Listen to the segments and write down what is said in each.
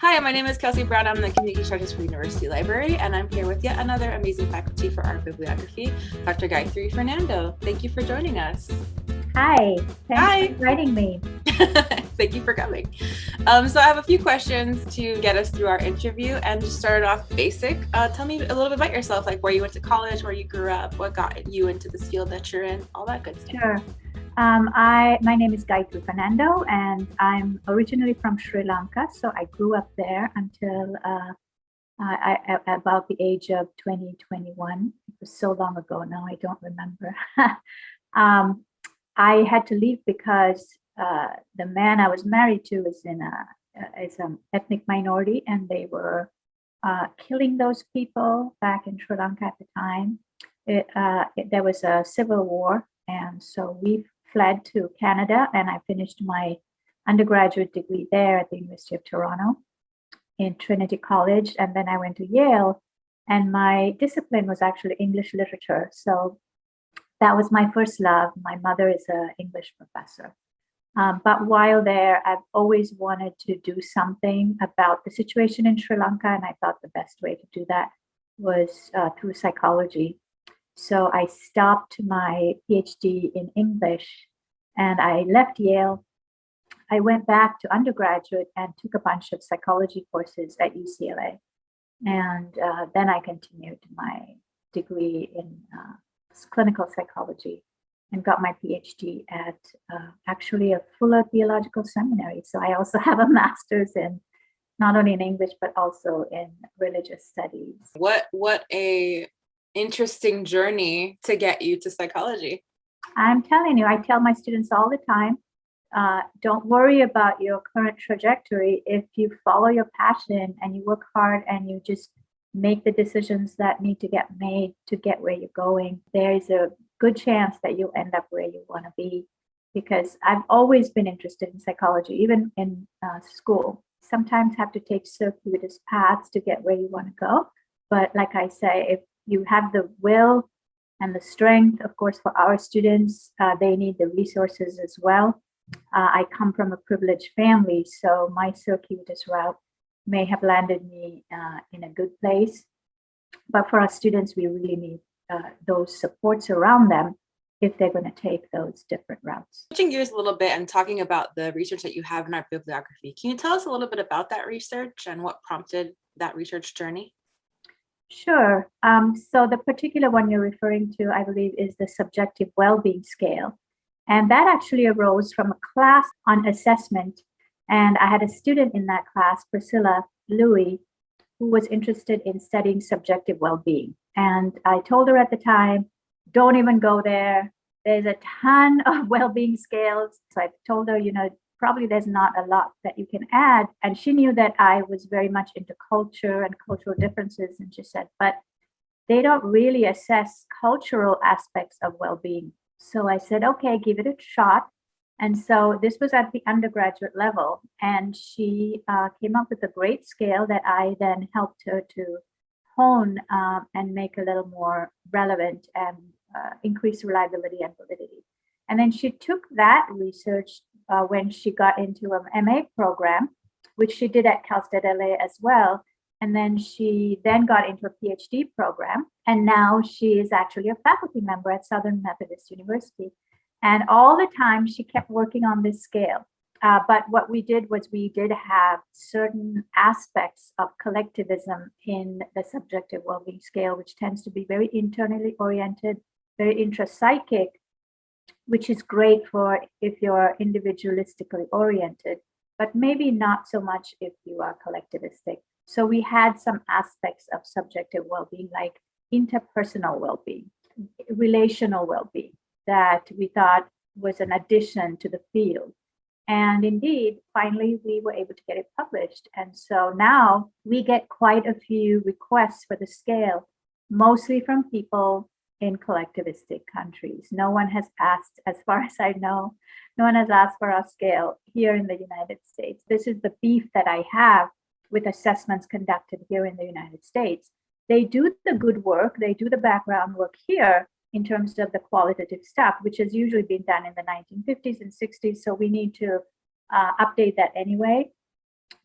Hi, my name is Kelsey Brown. I'm the Communication Strategist for University Library, and I'm here with yet another amazing faculty for our bibliography, Dr. Gaithri Fernando. Thank you for joining us. Hi, thanks for inviting me. Thank you for coming. So I have a few questions to get us through our interview, and just start off basic. Tell me a little bit about yourself, like where you went to college, where you grew up, what got you into this field that you're in, all that good stuff. Sure. My name is Gaithri Fernando, and I'm originally from Sri Lanka. So I grew up there until about the age of 2021. It was so long ago now, I don't remember. I had to leave because the man I was married to is an ethnic minority, and they were killing those people back in Sri Lanka at the time. There was a civil war, and so we fled to Canada, and I finished my undergraduate degree there at the University of Toronto in Trinity College, and then I went to Yale, and my discipline was actually English literature. So that was my first love. My mother is an English professor. But while there, I've always wanted to do something about the situation in Sri Lanka, and I thought the best way to do that was through psychology. So I stopped my PhD in English, and I left Yale. I went back to undergraduate and took a bunch of psychology courses at UCLA. And then I continued my degree in clinical psychology and got my PhD at actually a Fuller Theological Seminary. So I also have a master's in not only in English, but also in religious studies. What a interesting journey to get you to psychology. I'm telling you, I tell my students all the time, don't worry about your current trajectory. If you follow your passion and you work hard and you just make the decisions that need to get made to get where you're going, there is a good chance that you'll end up where you want to be. Because I've always been interested in psychology, even in school. Sometimes have to take circuitous paths to get where you want to go. But like I say, if you have the will and the strength, of course, for our students, they need the resources as well. I come from a privileged family, so my circuitous route may have landed me in a good place. But for our students, we really need those supports around them if they're going to take those different routes. Switching gears a little bit and talking about the research that you have in our bibliography, can you tell us a little bit about that research and what prompted that research journey? Sure. So the particular one you're referring to, I believe, is the subjective well-being scale. And that actually arose from a class on assessment. And I had a student in that class, Priscilla Louie, who was interested in studying subjective well-being. And I told her at the time, don't even go there. There's a ton of well-being scales. So I told her, probably there's not a lot that you can add. And she knew that I was very much into culture and cultural differences. And she said, but they don't really assess cultural aspects of well-being. So I said, okay, give it a shot. And so this was at the undergraduate level. And she came up with a great scale that I then helped her to hone and make a little more relevant and increase reliability and validity. And then she took that research when she got into an MA program, which she did at Cal State LA as well. And then she then got into a PhD program. And now she is actually a faculty member at Southern Methodist University. And all the time she kept working on this scale. But what we did was we did have certain aspects of collectivism in the subjective well-being scale, which tends to be very internally oriented, very intrapsychic, which is great for if you're individualistically oriented, but maybe not so much if you are collectivistic. So we had some aspects of subjective well-being, like interpersonal well-being, relational well-being, that we thought was an addition to the field. And indeed, finally, we were able to get it published. And so now we get quite a few requests for the scale, mostly from people in collectivistic countries. No one has asked, as far as I know, no one has asked for our scale here in the United States. This is the beef that I have with assessments conducted here in the United States. They do the good work, they do the background work here in terms of the qualitative stuff, which has usually been done in the 1950s and 60s. So we need to update that anyway.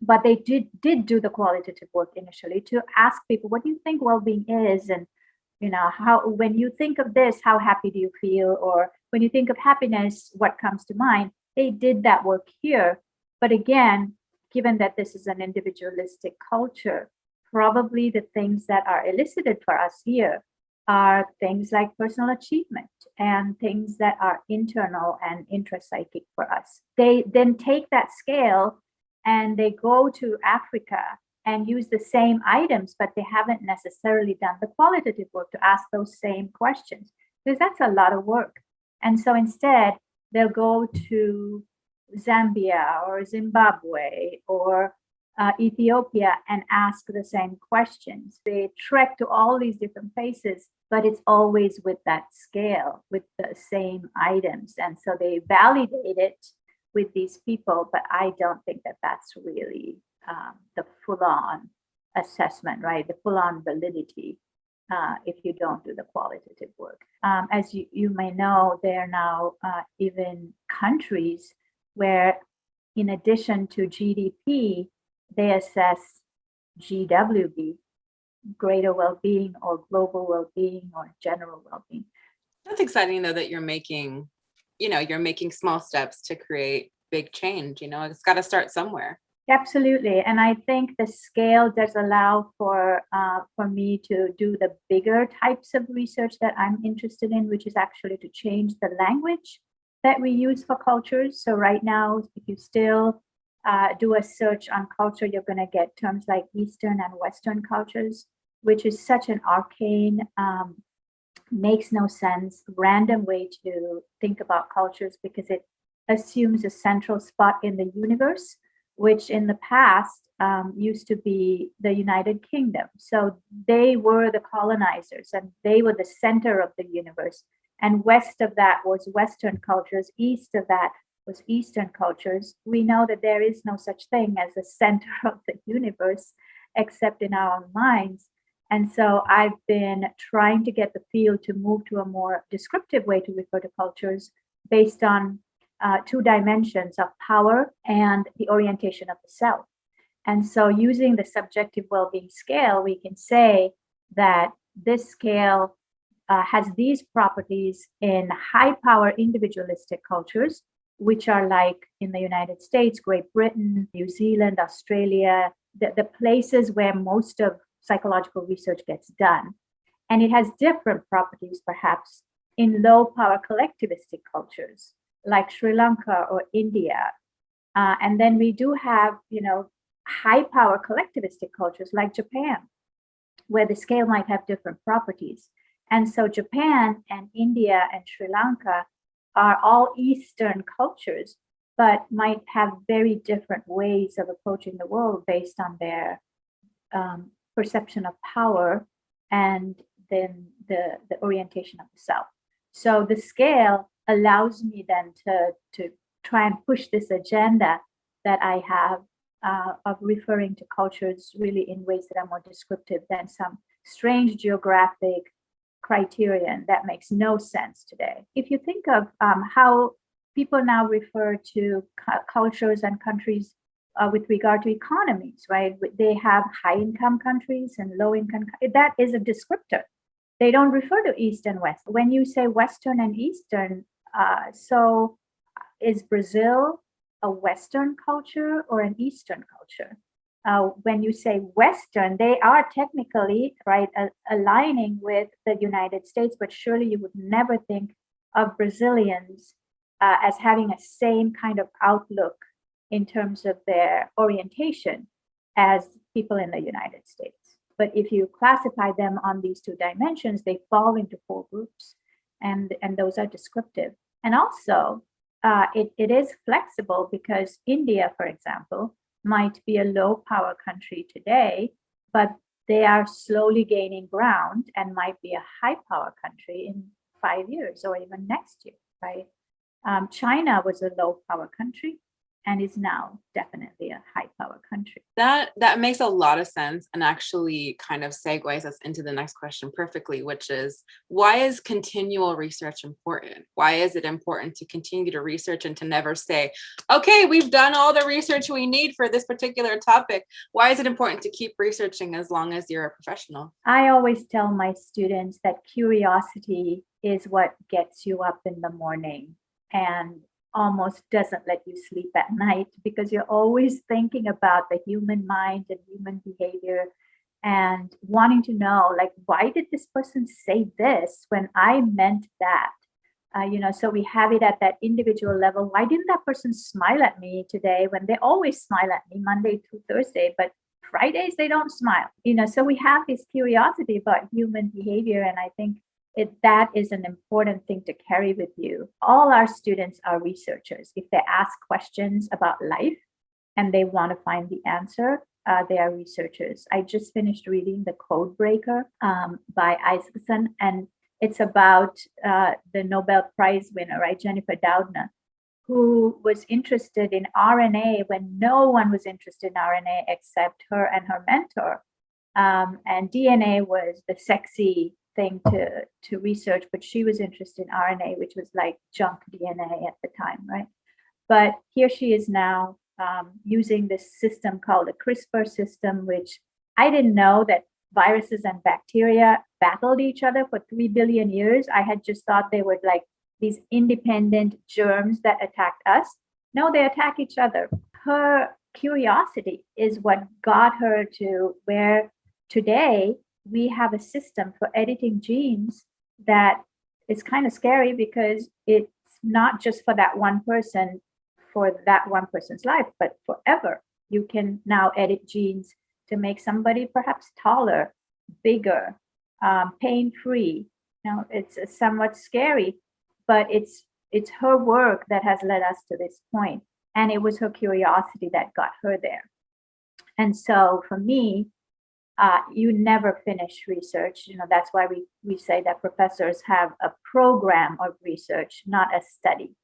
but they did do the qualitative work initially to ask people, what do you think well-being is? And how, when you think of this, how happy do you feel? Or when you think of happiness, what comes to mind? They did that work here. But again, given that this is an individualistic culture, probably the things that are elicited for us here are things like personal achievement and things that are internal and intrapsychic for us. They then take that scale and they go to Africa and use the same items, but they haven't necessarily done the qualitative work to ask those same questions, because that's a lot of work. And so instead, they'll go to Zambia or Zimbabwe or Ethiopia and ask the same questions. They trek to all these different places, but it's always with that scale, with the same items. And so they validate it with these people, but I don't think that that's really the full-on assessment, right? The full-on validity if you don't do the qualitative work. As you may know, there are now even countries where, in addition to GDP, they assess GWB, greater well-being or global well-being or general well-being. That's exciting, though, that you're making small steps to create big change. It's got to start somewhere. Absolutely. And I think the scale does allow for me to do the bigger types of research that I'm interested in, which is actually to change the language that we use for cultures. So right now, if you still do a search on culture, you're going to get terms like Eastern and Western cultures, which is such an arcane, makes no sense, random way to think about cultures, because it assumes a central spot in the universe, which in the past used to be the United Kingdom. So they were the colonizers and they were the center of the universe. And west of that was Western cultures, east of that was Eastern cultures. We know that there is no such thing as the center of the universe, except in our own minds. And so I've been trying to get the field to move to a more descriptive way to refer to cultures based on two dimensions of power and the orientation of the self. And so using the subjective well-being scale, we can say that this scale has these properties in high power individualistic cultures, which are like in the United States, Great Britain, New Zealand, Australia, the places where most of psychological research gets done. And it has different properties, perhaps, in low power collectivistic cultures like Sri Lanka or India. And then we do have, high power collectivistic cultures like Japan, where the scale might have different properties. And so Japan and India and Sri Lanka are all Eastern cultures, but might have very different ways of approaching the world based on their perception of power and then the orientation of the self. So the scale allows me then to try and push this agenda that I have of referring to cultures really in ways that are more descriptive than some strange geographic criterion that makes no sense today. If you think of how people now refer to cultures and countries with regard to economies, right? They have high income countries and low income. That is a descriptor. They don't refer to East and West. When you say Western and Eastern, so is Brazil a Western culture or an Eastern culture? When you say Western, they are technically, right, aligning with the United States, but surely you would never think of Brazilians as having a same kind of outlook in terms of their orientation as people in the United States. But if you classify them on these two dimensions, they fall into four groups, and those are descriptive. And also, it is flexible because India, for example, might be a low power country today, but they are slowly gaining ground and might be a high power country in 5 years or even next year, right? China was a low power country, and is now definitely a high power country. That makes a lot of sense, and actually kind of segues us into the next question perfectly, which is, why is continual research important? Why is it important to continue to research and to never say, okay, we've done all the research we need for this particular topic? Why is it important to keep researching as long as you're a professional? I always tell my students that curiosity is what gets you up in the morning and almost doesn't let you sleep at night, because you're always thinking about the human mind and human behavior and wanting to know, like, why did this person say this when I meant that? So we have it at that individual level. Why didn't that person smile at me today when they always smile at me Monday through Thursday, but Fridays they don't smile? So we have this curiosity about human behavior, and I think that is an important thing to carry with you. All our students are researchers. If they ask questions about life and they want to find the answer, they are researchers. I just finished reading The Code Breaker by Isaacson, and it's about the Nobel Prize winner, right, Jennifer Doudna, who was interested in RNA when no one was interested in RNA except her and her mentor. And DNA was the sexy thing to research, but she was interested in RNA, which was like junk DNA at the time, right? But here she is now using this system called the CRISPR system, which I didn't know that viruses and bacteria battled each other for 3 billion years. I had just thought they were like these independent germs that attacked us. No, they attack each other. Her curiosity is what got her to where today we have a system for editing genes that is kind of scary, because it's not just for that one person, for that one person's life, but forever. You can now edit genes to make somebody perhaps taller, bigger, pain-free. Now, it's somewhat scary, but it's her work that has led us to this point. And it was her curiosity that got her there. And so for me, you never finish research. That's why we say that professors have a program of research, not a study.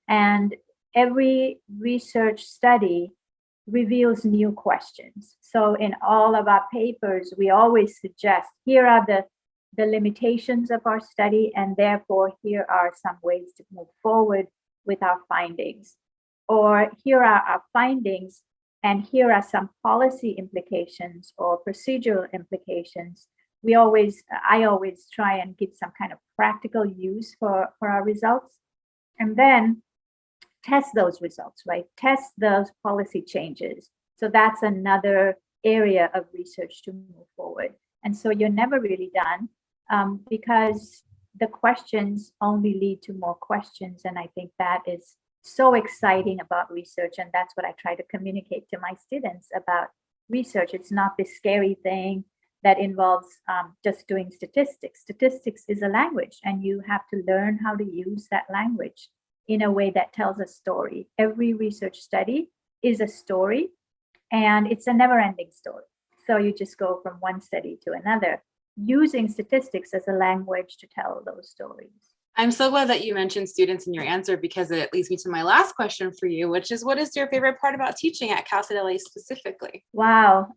And every research study reveals new questions. So in all of our papers, we always suggest, here are the limitations of our study, and therefore here are some ways to move forward with our findings. Or here are our findings, and here are some policy implications or procedural implications. I always try and give some kind of practical use for our results, and then test those results, right? Test those policy changes. So that's another area of research to move forward. And so you're never really done, because the questions only lead to more questions. And I think that is so exciting about research. And that's what I try to communicate to my students about research. It's not this scary thing that involves just doing statistics. Statistics is a language, and you have to learn how to use that language in a way that tells a story. Every research study is a story, and it's a never-ending story. So you just go from one study to another, using statistics as a language to tell those stories. I'm so glad that you mentioned students in your answer, because it leads me to my last question for you, which is, what is your favorite part about teaching at Cal State LA specifically? Wow.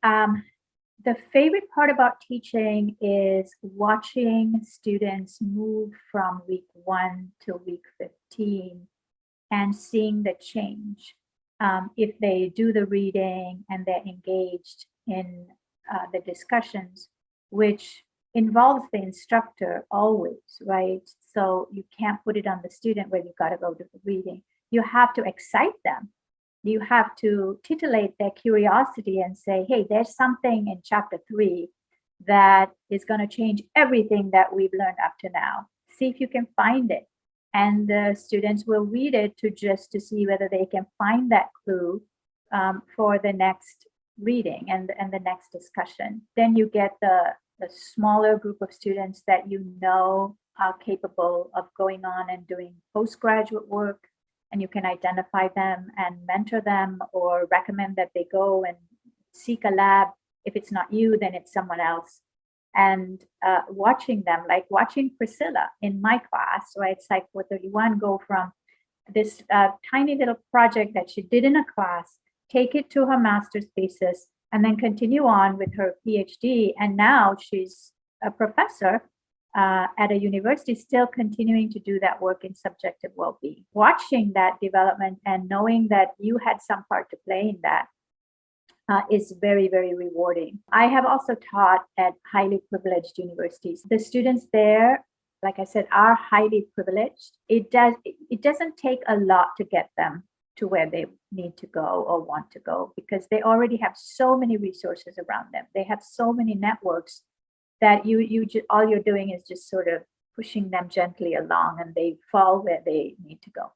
The favorite part about teaching is watching students move from week 1 to week 15 and seeing the change. If they do the reading and they're engaged in the discussions, which involves the instructor always, right? So you can't put it on the student where you've got to go to the reading. You have to excite them. You have to titillate their curiosity and say, hey, there's something in chapter 3 that is going to change everything that we've learned up to now. See if you can find it. And the students will read it to see whether they can find that clue for the next reading and the next discussion. Then you get the smaller group of students that you know are capable of going on and doing postgraduate work, and you can identify them and mentor them or recommend that they go and seek a lab. If it's not you, then it's someone else. And watching them, like watching Priscilla in my class, right, Psych 431, go from this tiny little project that she did in a class, take it to her master's thesis, and then continue on with her PhD. And now she's a professor at a university, still continuing to do that work in subjective well-being. Watching that development and knowing that you had some part to play in that is very, very rewarding. I have also taught at highly privileged universities. The students there, like I said, are highly privileged. It doesn't take a lot to get them to where they need to go or want to go, because they already have so many resources around them. They have so many networks that all you're doing is just sort of pushing them gently along, and they fall where they need to go.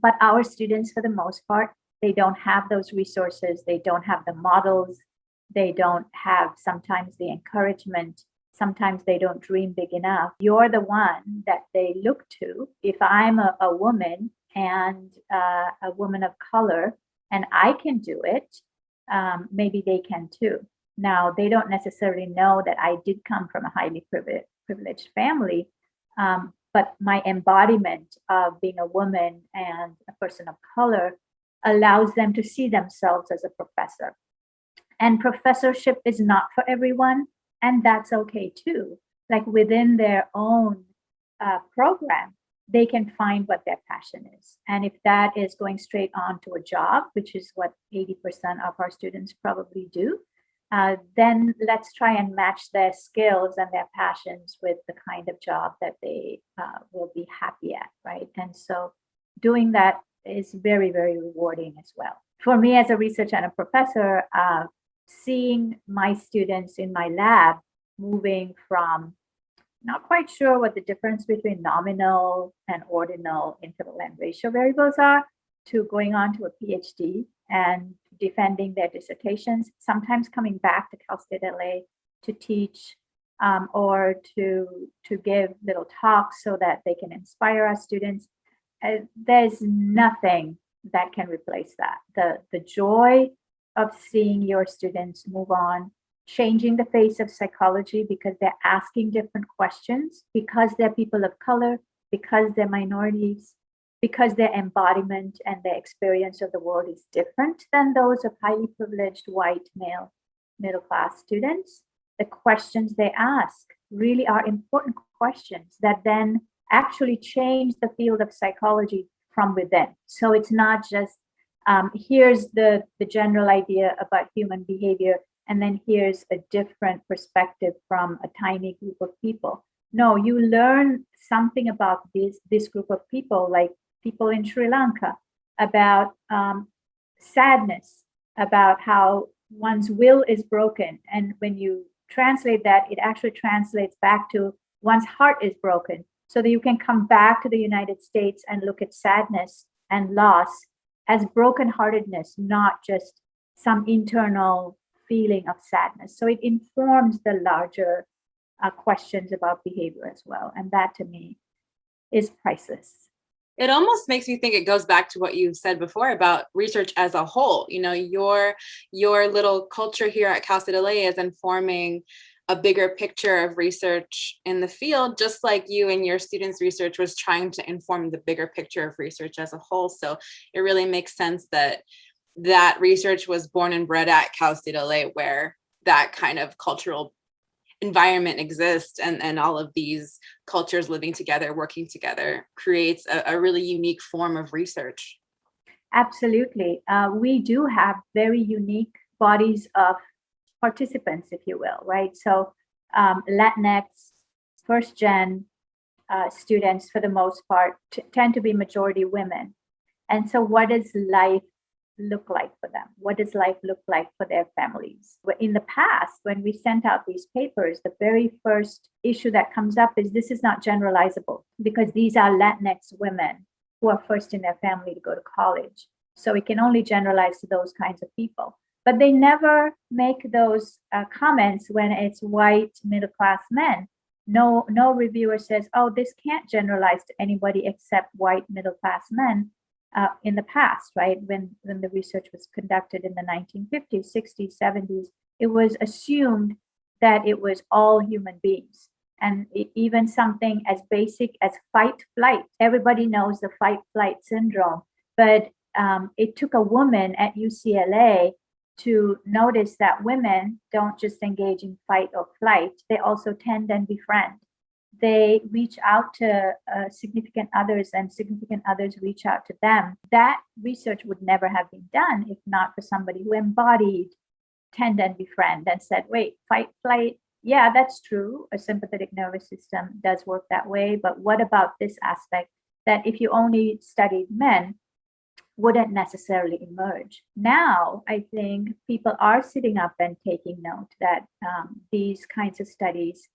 But our students, for the most part, they don't have those resources. They don't have the models. They don't have sometimes the encouragement. Sometimes they don't dream big enough. You're the one that they look to. If I'm a woman and a woman of color and I can do it, maybe they can too. Now, they don't necessarily know that I did come from a highly privileged family, but my embodiment of being a woman and a person of color allows them to see themselves as a professor. And professorship is not for everyone, and that's okay too. Like within their own program, they can find what their passion is. And if that is going straight on to a job, which is what 80% of our students probably do, then let's try and match their skills and their passions with the kind of job that they will be happy at, right? And so doing that is very, very rewarding as well. For me as a researcher and a professor, seeing my students in my lab moving from not quite sure what the difference between nominal and ordinal interval and ratio variables are, to going on to a PhD and defending their dissertations, sometimes coming back to Cal State LA to teach or to give little talks so that they can inspire our students. There's nothing that can replace that. The joy of seeing your students move on, changing the face of psychology because they're asking different questions, because they're people of color, because they're minorities, because their embodiment and their experience of the world is different than those of highly privileged white male middle class students. The questions they ask really are important questions that then actually change the field of psychology from within. So it's not just here's the general idea about human behavior, and then here's a different perspective from a tiny group of people. No, you learn something about this group of people, like people in Sri Lanka, about sadness, about how one's will is broken. And when you translate that, it actually translates back to one's heart is broken, so that you can come back to the United States and look at sadness and loss as brokenheartedness, not just some internal feeling of sadness. So it informs the larger questions about behavior as well. And that to me is priceless. It almost makes me think it goes back to what you said before about research as a whole. You know, your little culture here at Cal State LA is informing a bigger picture of research in the field, just like you and your students' research was trying to inform the bigger picture of research as a whole. So it really makes sense that research was born and bred at Cal State LA, where that kind of cultural environment exists, and all of these cultures living together, working together, creates a really unique form of research. Absolutely. We do have very unique bodies of participants, if you will, right? So Latinx, first gen students, for the most part, tend to be majority women. And so what does life look like for them? What does life look like for their families? In the past, when we sent out these papers, the very first issue that comes up is this is not generalizable, because these are Latinx women who are first in their family to go to college. So we can only generalize to those kinds of people. But they never make those comments when it's white middle-class men. No reviewer says, oh, this can't generalize to anybody except white middle-class men. In the past, right, when the research was conducted in the 1950s, 60s, 70s, it was assumed that it was all human beings. And even something as basic as fight flight. Everybody knows the fight flight syndrome, but it took a woman at UCLA to notice that women don't just engage in fight or flight, they also tend and befriend. They reach out to significant others, and significant others reach out to them. That research would never have been done if not for somebody who embodied tend and befriend and said, wait, fight, flight, yeah, that's true. A sympathetic nervous system does work that way. But what about this aspect that if you only studied men, wouldn't necessarily emerge? Now, I think people are sitting up and taking note that these kinds of studies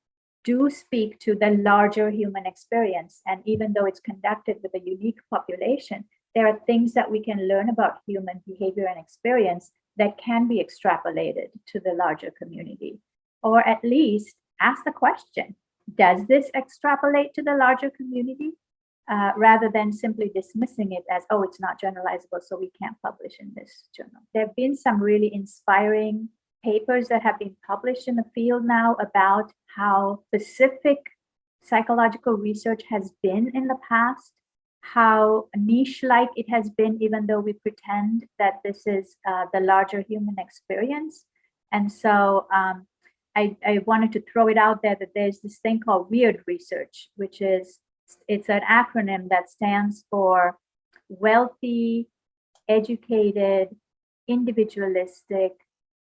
do speak to the larger human experience. And even though it's conducted with a unique population, there are things that we can learn about human behavior and experience that can be extrapolated to the larger community. Or at least ask the question, does this extrapolate to the larger community? Rather than simply dismissing it as, oh, it's not generalizable, so we can't publish in this journal. There have been some really inspiring papers that have been published in the field now about how specific psychological research has been in the past, how niche-like it has been, even though we pretend that this is the larger human experience. And so I wanted to throw it out there that there's this thing called weird research, which is, it's an acronym that stands for wealthy, educated, individualistic,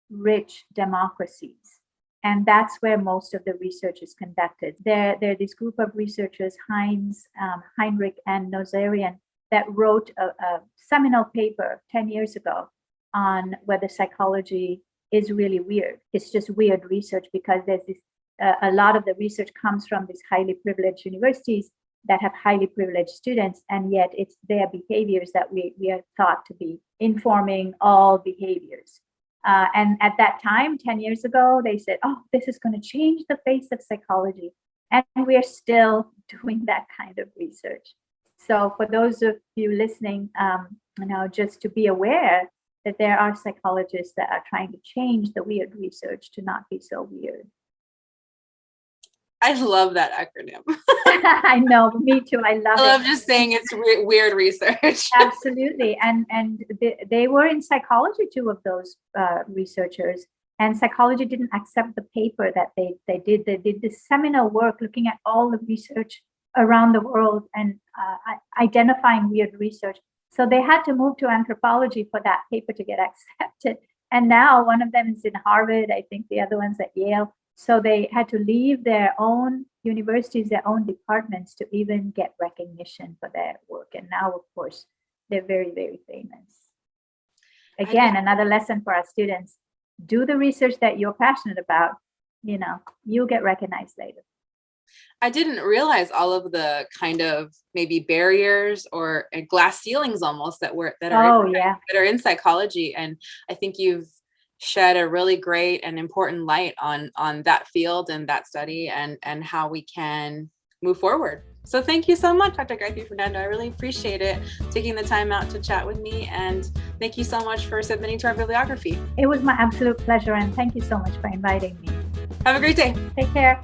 rich democracies. And that's where most of the research is conducted. There are this group of researchers, Heinrich and Nozarian, that wrote a seminal paper 10 years ago on whether psychology is really weird. It's just weird research because there's this, a lot of the research comes from these highly privileged universities that have highly privileged students, and yet it's their behaviors that we are thought to be informing all behaviors. And at that time, 10 years ago, they said, oh, this is going to change the face of psychology. And we are still doing that kind of research. So for those of you listening, just to be aware that there are psychologists that are trying to change the weird research to not be so weird. I love that acronym. I know, me too. I love it. Just saying it's weird research. Absolutely. And they were in psychology, two of those researchers. And psychology didn't accept the paper that they did. They did this seminal work looking at all the research around the world and identifying weird research. So they had to move to anthropology for that paper to get accepted. And now one of them is in Harvard. I think the other one's at Yale. So they had to leave their own universities, their own departments to even get recognition for their work. And now, of course, they're very, very famous. Again, another lesson for our students, do the research that you're passionate about, you'll get recognized later. I didn't realize all of the kind of maybe barriers or glass ceilings almost that are in psychology. And I think you've shed a really great and important light on that field and that study and how we can move forward. So thank you so much, Dr. Gaithri Fernando. I really appreciate it, taking the time out to chat with me. And thank you so much for submitting to our bibliography. It was my absolute pleasure. And thank you so much for inviting me. Have a great day. Take care.